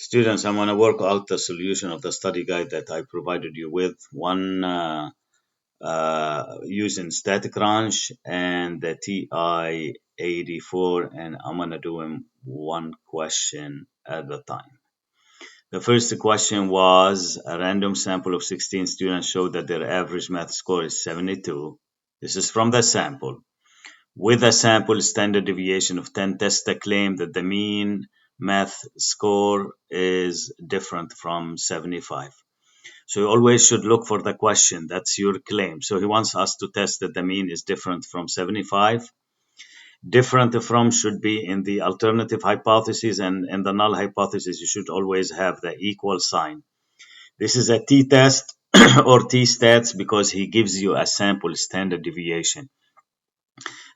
Students, I'm going to work out the solution of the study guide that I provided you with. One using StatCrunch and the TI-84, and I'm going to do them one question at a time. The first question was a random sample of 16 students showed that their average math score is 72. This is from the sample. With a sample standard deviation of 10 tests, the claim that the mean math score is different from 75. So you always should look for the question. That's your claim. So he wants us to test that the mean is different from 75. Different from should be in the alternative hypothesis, and in the null hypothesis, you should always have the equal sign. This is a t-test or t-stats because he gives you a sample standard deviation.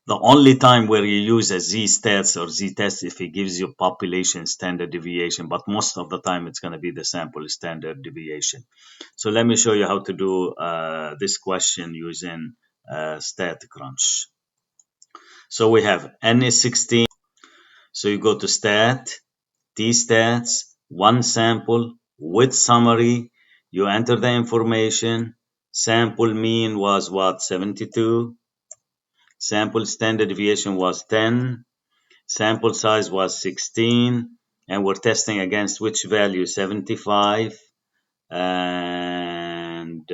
The only time where you use a z-stats or z-test if he gives you population standard deviation, but most of the time it's going to be the sample standard deviation. So let me show you how to do this question using StatCrunch. So we have n is 16. So you go to stat, t-stats, one sample with summary. You enter the information. Sample mean was what? 72. Sample standard deviation was 10. Sample size was 16. And we're testing against which value? 75. And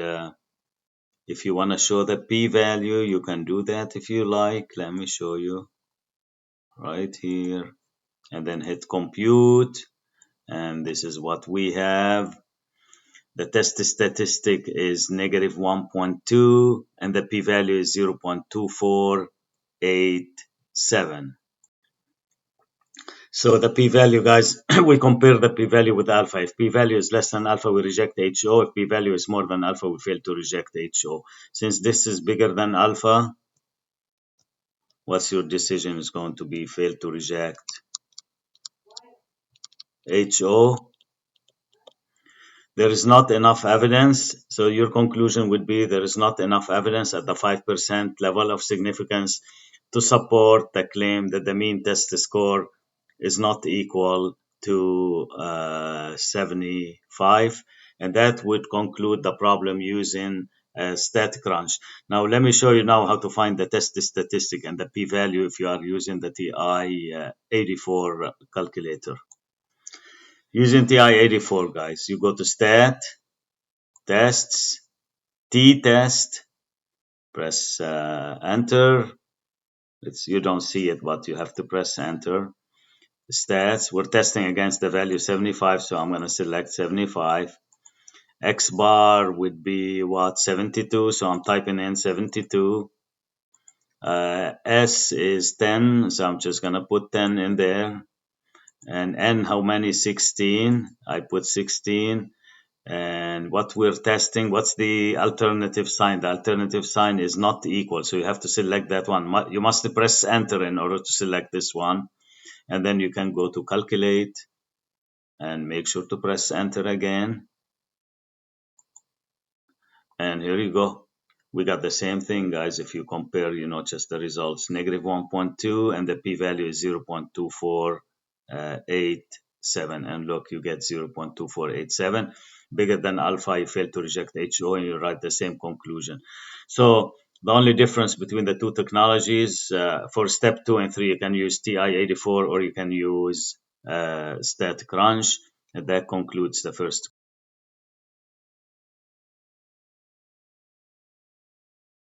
if you want to show the p-value, you can do that if you like. Let me show you right here. And then hit compute. And this is what we have. The test statistic is negative 1.2 and the p-value is 0.2487. So the p-value, guys, we compare the p-value with alpha. If p-value is less than alpha, we reject HO. If p-value is more than alpha, we fail to reject HO. Since this is bigger than alpha, what's your decision is going to be? Fail to reject HO. There is not enough evidence. So your conclusion would be there is not enough evidence at the 5% level of significance to support the claim that the mean test score is not equal to 75. And that would conclude the problem using StatCrunch. Now, let me show you now how to find the test statistic and the p-value if you are using the TI-84 calculator. Using TI-84, guys, you go to Stat, Tests, T-Test, press Enter. You don't see it, but you have to press Enter. Stats, we're testing against the value 75, so I'm going to select 75. X bar would be what? 72, so I'm typing in 72. S is 10, so I'm just going to put 10 in there. And N, how many? 16. I put 16. And what we're testing, what's the alternative sign? The alternative sign is not equal, so you have to select that one. You must press enter in order to select this one. And then you can go to calculate and make sure to press enter again. And here you go. We got the same thing, guys. If you compare, just the results, negative 1.2 and the p-value is 0.2487. And look, you get 0.2487. Bigger than alpha, you fail to reject HO, and you write the same conclusion. So the only difference between the two technologies, for step 2 and 3, you can use TI-84 or you can use StatCrunch. And that concludes the first